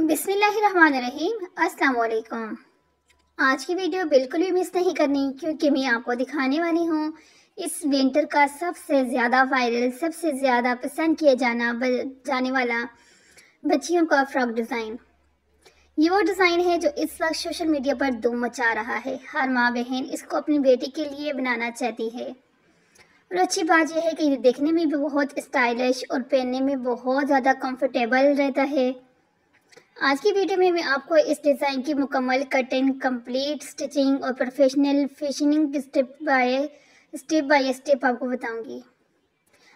बिस्मिल्लाहिर्रहमानिर्रहीम। अस्सलाम वालेकुम। आज की वीडियो बिल्कुल भी मिस नहीं करनी क्योंकि मैं आपको दिखाने वाली हूँ इस विंटर का सबसे ज़्यादा वायरल, सबसे ज़्यादा पसंद किया जाने वाला बच्चियों का फ्रॉक डिज़ाइन। ये वो डिज़ाइन है जो इस वक्त सोशल मीडिया पर धूम मचा रहा है। हर माँ बहन इसको अपनी बेटी के लिए बनाना चाहती है और अच्छी बात यह है कि ये देखने में भी बहुत स्टाइलिश और पहनने में बहुत ज़्यादा कंफर्टेबल रहता है। आज की वीडियो में मैं आपको इस डिज़ाइन की मुकम्मल कटिंग, कंप्लीट स्टिचिंग और professional finishing step by step आपको बताऊंगी।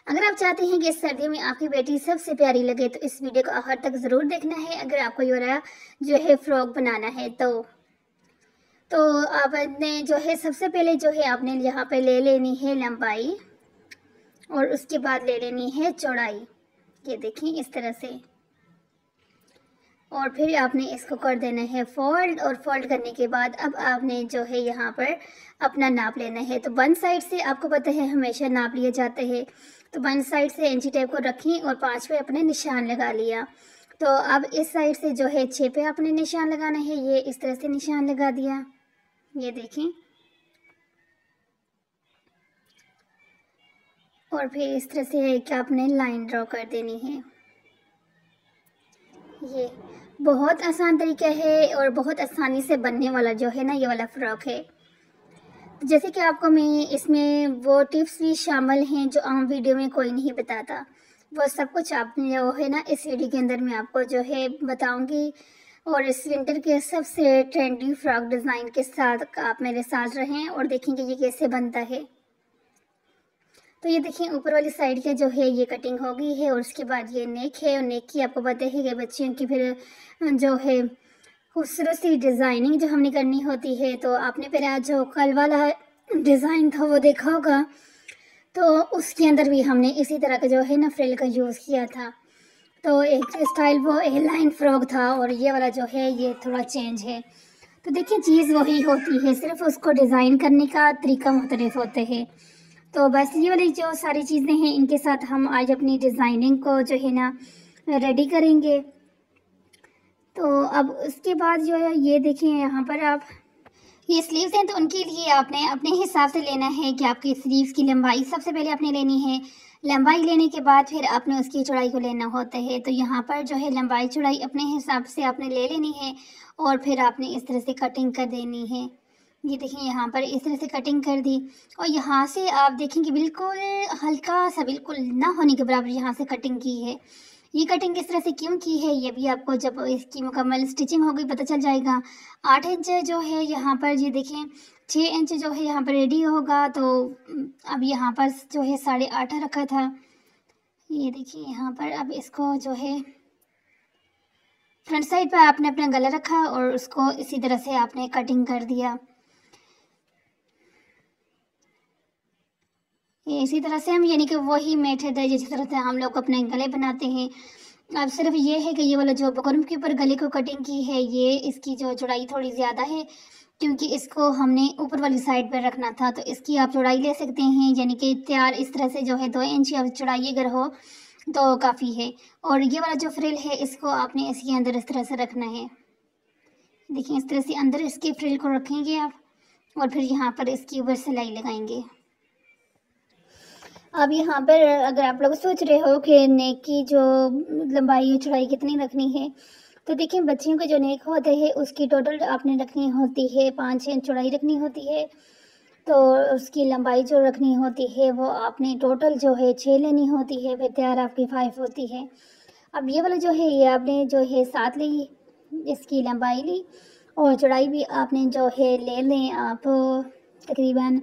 अगर आप चाहते हैं कि इस सर्दी में आपकी बेटी सबसे प्यारी लगे तो इस वीडियो को आखिर तक ज़रूर देखना है। अगर आपको ये वाला जो है फ्रॉक बनाना है तो आपने जो है सबसे पहले जो है आपने यहाँ पे ले लेनी है लंबाई और उसके बाद ले लेनी है चौड़ाई। ये देखें इस तरह से, और फिर आपने इसको कर देना है फोल्ड, और फोल्ड करने के बाद अब आपने जो है यहाँ पर अपना नाप लेना है। तो वन साइड से आपको पता है हमेशा नाप लिए जाते हैं, तो वन साइड से इंची टेप को रखें और 5 पे अपने निशान लगा लिया। तो अब इस साइड से जो है 6 पे आपने निशान लगाना है। ये इस तरह से निशान लगा दिया, ये देखें। और फिर इस तरह से है कि आपने लाइन ड्रॉ कर देनी है। ये बहुत आसान तरीका है और बहुत आसानी से बनने वाला जो है ना ये वाला फ्रॉक है। जैसे कि आपको मैं इसमें वो टिप्स भी शामिल हैं जो आम वीडियो में कोई नहीं बताता, वो सब कुछ आपने जो है ना इस वीडियो के अंदर मैं आपको जो है बताऊंगी। और इस विंटर के सबसे ट्रेंडी फ्रॉक डिज़ाइन के साथ आप मेरे साथ रहें और देखेंगे ये कैसे बनता है। तो ये देखिए ऊपर वाली साइड के जो है ये कटिंग हो गई है और उसके बाद ये नेक है, और नेक की आपको पता है कि बच्चियों की फिर जो है खूबसूरत सी डिज़ाइनिंग जो हमने करनी होती है। तो आपने पहले जो कल वाला डिज़ाइन था वो देखा होगा, तो उसके अंदर भी हमने इसी तरह का जो है ना फ्रिल का यूज़ किया था। तो एक स्टाइल वो ए लाइन फ्रॉक था और ये वाला जो है ये थोड़ा चेंज है। तो देखिए चीज़ वही होती है, सिर्फ उसको डिज़ाइन करने का तरीका मुख्तलिफ होते हैं। तो बस ये वाली जो सारी चीज़ें हैं इनके साथ हम आज अपनी डिज़ाइनिंग को जो है ना रेडी करेंगे। तो अब उसके बाद जो है ये देखिए यहाँ पर आप ये स्लीव्स हैं, तो उनके लिए आपने अपने हिसाब से लेना है कि आपकी स्लीव्स की लंबाई सबसे पहले आपने लेनी है। लंबाई लेने के बाद फिर आपने उसकी चौड़ाई को लेना होता है। तो यहाँ पर जो है लंबाई चौड़ाई अपने हिसाब से आपने ले लेनी है और फिर आपने इस तरह से कटिंग कर देनी है। ये देखिए यहाँ पर इस तरह से कटिंग कर दी और यहाँ से आप देखेंगे बिल्कुल हल्का सा, बिल्कुल ना होने के बराबर यहाँ से कटिंग की है। ये कटिंग इस तरह से क्यों की है ये भी आपको जब इसकी मुकम्मल स्टिचिंग हो गई पता चल जाएगा। 8 इंच जो है यहाँ पर ये देखें, 6 इंच जो है यहाँ पर रेडी होगा। तो अब यहाँ पर जो है 8.5 रखा था। ये देखिए यहाँ पर अब इसको जो है फ्रंट साइड पर आपने अपना गला रखा और उसको इसी तरह से आपने कटिंग कर दिया। ये इसी तरह से हम यानी कि वही मेथड है जिस तरह से हम लोग अपने गले बनाते हैं। अब सिर्फ ये है कि ये वाला जो बकरम के ऊपर गले को कटिंग की है ये इसकी जो चौड़ाई थोड़ी ज़्यादा है क्योंकि इसको हमने ऊपर वाली साइड पर रखना था। तो इसकी आप चौड़ाई ले सकते हैं, यानी कि तैयार इस तरह से जो है 2 इंच या चौड़ाई अगर हो तो काफ़ी है। और ये वाला जो फ्रिल है इसको आपने इसके अंदर इस तरह से रखना है। देखिए इस तरह से अंदर इसके फ्रिल को रखेंगे आप और फिर यहाँ पर इसके ऊपर सिलाई लगाएंगे। अब यहाँ पर अगर आप लोग सोच रहे हो कि नेक की जो लंबाई चौड़ाई कितनी रखनी है, तो देखिए बच्चियों के जो नेक होते हैं उसकी टोटल आपने रखनी होती है 5 इंच चौड़ाई रखनी होती है। तो उसकी लंबाई जो रखनी होती है वो आपने टोटल जो है 6 लेनी होती है, फिर तैयार आपकी 5 होती है। अब ये वाला जो है ये आपने जो है 7 ली, इसकी लंबाई ली और चौड़ाई भी आपने जो है ले लें आप तकरीबन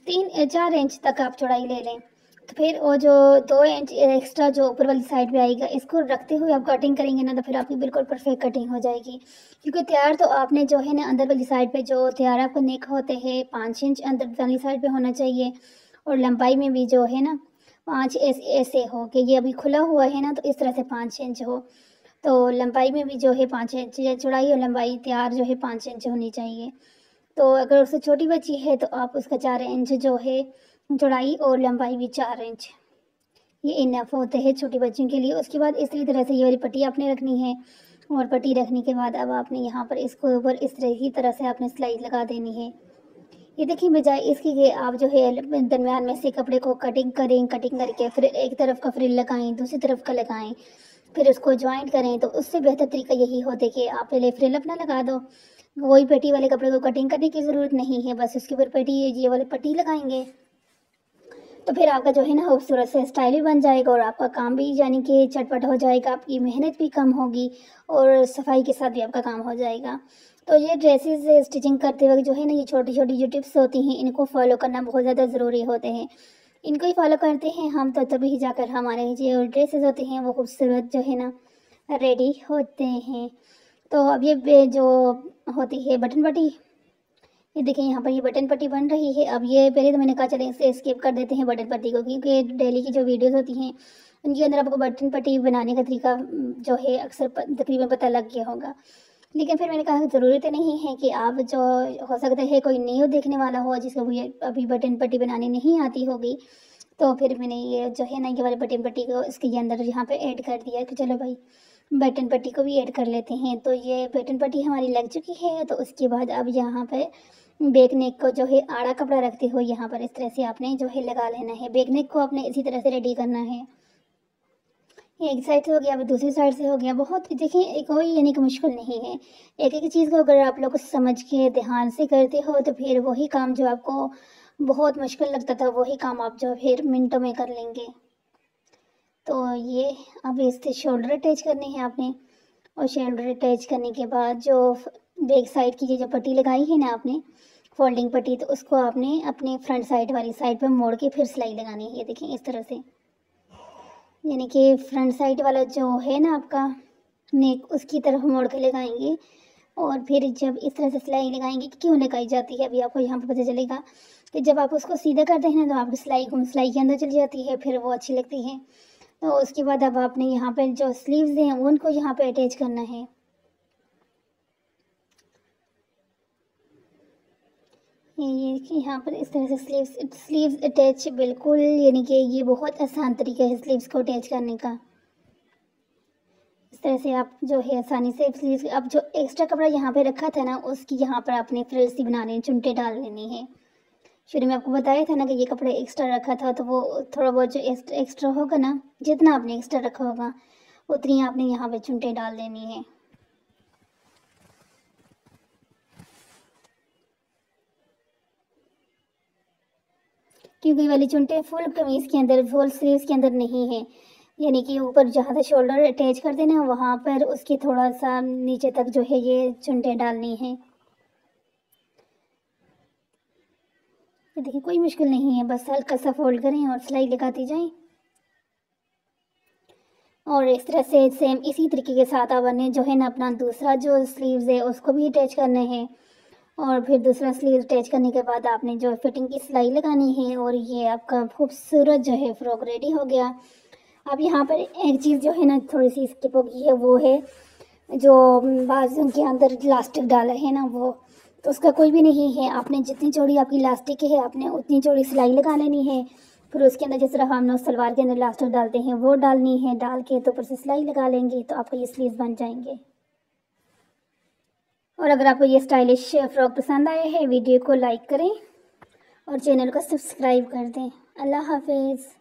3-4 इंच तक आप चौड़ाई ले लें। तो फिर वो जो 2 इंच एक्स्ट्रा जो ऊपर वाली साइड पे आएगा इसको रखते हुए आप कटिंग करेंगे ना तो फिर आपकी बिल्कुल परफेक्ट कटिंग हो जाएगी। क्योंकि तैयार तो आपने जो है ना अंदर वाली साइड पे जो तैयार आपको नेक होते हैं 5 इंच अंदर वाली साइड पे होना चाहिए, और लंबाई में भी जो है ना 5 ऐसे हो कि ये अभी खुला हुआ है ना तो इस तरह से 5 इंच हो। तो लंबाई में भी जो है 5 इंच चौड़ाई और लंबाई तैयार जो है 5 इंच होनी चाहिए। तो अगर उससे छोटी बच्ची है तो आप उसका 4 इंच जो है चौड़ाई और लंबाई भी 4 इंच ये इनफ होते हैं छोटी बच्चियों के लिए। उसके बाद इसी तरह से ये वाली पट्टी आपने रखनी है और पट्टी रखने के बाद अब आपने यहाँ पर इसको ऊपर इस तरह की तरह से आपने सिलाई लगा देनी है। ये देखिए, बजाय इसके कि आप जो है दरमियान में से कपड़े को कटिंग करें, कटिंग करके फिर एक तरफ का फ्रिल लगाएं, दूसरी तरफ का लगाएं, फिर उसको ज्वाइंट करें, तो उससे बेहतर तरीका यही होता है कि आप पहले फ्रिल अपना लगा दो। वही पेटी वाले कपड़े को कटिंग करने की ज़रूरत नहीं है, बस उसके ऊपर पेटी ये वाली पट्टी लगाएंगे तो फिर आपका जो है ना खूबसूरत से स्टाइल भी बन जाएगा और आपका काम भी यानी कि चटपट हो जाएगा, आपकी मेहनत भी कम होगी और सफाई के साथ भी आपका काम हो जाएगा। तो ये ड्रेसेस स्टिचिंग करते वक्त जो है ना, ये छोटी छोटी जो टिप्स होती हैं इनको फॉलो करना बहुत ज़्यादा ज़रूरी होते हैं। इनको ही फॉलो करते हैं हम तो तभी जाकर हमारे जो ड्रेसेस होते हैं वो खूबसूरत जो है ना रेडी होते हैं। तो अब ये जो होती है बटन पट्टी, ये देखिए यहाँ पर ये बटन पट्टी बन रही है। अब ये पहले तो मैंने कहा चले इसे स्किप कर देते हैं बटन पट्टी को, क्योंकि डेली की जो वीडियोस होती हैं उनके अंदर आपको बटन पट्टी बनाने का तरीका जो है अक्सर तकरीबन पता लग गया होगा। लेकिन फिर मैंने कहा ज़रूरत नहीं है कि आप जो हो सकता है कोई न्यू देखने वाला हो जिसको अभी बटन पट्टी बनानी नहीं आती होगी, तो फिर मैंने ये जो है ना ये वाले बटन पट्टी को इसके अंदर यहाँ पे ऐड कर दिया कि चलो भाई बटन पट्टी को भी ऐड कर लेते हैं। तो ये बटन पट्टी हमारी लग चुकी है। तो उसके बाद अब यहाँ पे बैक नेक को जो है आड़ा कपड़ा रखते हो यहाँ पर इस तरह से आपने जो है लगा लेना है। बैक नेक को आपने इसी तरह से रेडी करना है। एक साइड से हो गया, अब दूसरी साइड से हो गया। बहुत देखिए कोई यानी कि मुश्किल नहीं है। एक एक चीज़ को अगर आप लोग समझ के ध्यान से करते हो तो फिर वही काम जो आपको बहुत मुश्किल लगता था वही काम आप जो फिर मिनटों में कर लेंगे। तो ये अब इससे शोल्डर अटैच करने हैं आपने, और शोल्डर अटैच करने के बाद जो बैक साइड की जो पट्टी लगाई है ना आपने फोल्डिंग पट्टी, तो उसको आपने अपने फ्रंट साइड वाली साइड पर मोड़ के फिर सिलाई लगानी है। ये देखिए इस तरह से, यानी कि फ्रंट साइड वाला जो है ना आपका नेक उसकी तरफ मोड़ के लगाएंगे। और फिर जब इस तरह से सिलाई लगाएंगे कि क्यों लगाई जाती है अभी आपको यहाँ पर पता चलेगा कि जब आप उसको सीधा करते हैं ना तो आपकी सिलाई के अंदर चली जाती है, फिर वो अच्छी लगती है। तो उसके बाद अब आपने यहाँ पर जो स्लीव्स हैं उनको यहाँ पे अटैच करना है। ये यहाँ पर इस तरह से स्लीव्स अटैच बिल्कुल, यानी कि ये बहुत आसान तरीका है स्लीव्स को अटैच करने का। इस तरह से आप जो है आसानी से स्लीव्स, अब जो एक्स्ट्रा कपड़ा यहाँ पे रखा था ना उसकी यहाँ पर आपने फ्रिल्स सी बनाने चुनटे डाल लेनी है। शुरू में आपको बताया था ना कि ये कपड़ा एक्स्ट्रा रखा था, तो वो थोड़ा बहुत जो एक्स्ट्रा होगा ना, जितना आपने एक्स्ट्रा रखा होगा उतनी आपने यहाँ पे चुनटे डाल देनी है। क्योंकि वाली चुनटे फुल कमीज के अंदर, फुल स्लीव्स के अंदर नहीं है, यानी कि ऊपर जहाँ से शोल्डर अटैच कर देना वहाँ पर उसके थोड़ा सा नीचे तक जो है ये चुनटे डालनी है। देखिए कोई मुश्किल नहीं है, बस हल्का सा फोल्ड करें और सिलाई लगाती जाएं। और इस तरह से सेम इसी तरीके के साथ आपने जो है ना अपना दूसरा जो स्लीव्स है उसको भी अटैच करना है। और फिर दूसरा स्लीव अटैच करने के बाद आपने जो फिटिंग की सिलाई लगानी है और ये आपका खूबसूरत जो है फ्रॉक रेडी हो गया। अब यहाँ पर एक चीज़ जो है ना थोड़ी सी स्किप हो गई है, वो है जो बाजू के अंदर इलास्टिक डाला है ना वो, तो उसका कोई भी नहीं है। आपने जितनी चौड़ी आपकी इलास्टिक है आपने उतनी चौड़ी सिलाई लगा लेनी है। फिर उसके अंदर जिस तरह हम लोग सलवार के अंदर इलास्टिक डालते हैं वो डालनी है, डाल के तो ऊपर से सिलाई लगा लेंगे तो आपको ये स्लीव्स बन जाएंगे। और अगर आपको ये स्टाइलिश फ्रॉक पसंद आया है वीडियो को लाइक करें और चैनल को सब्सक्राइब कर दें। अल्लाह हाफिज़।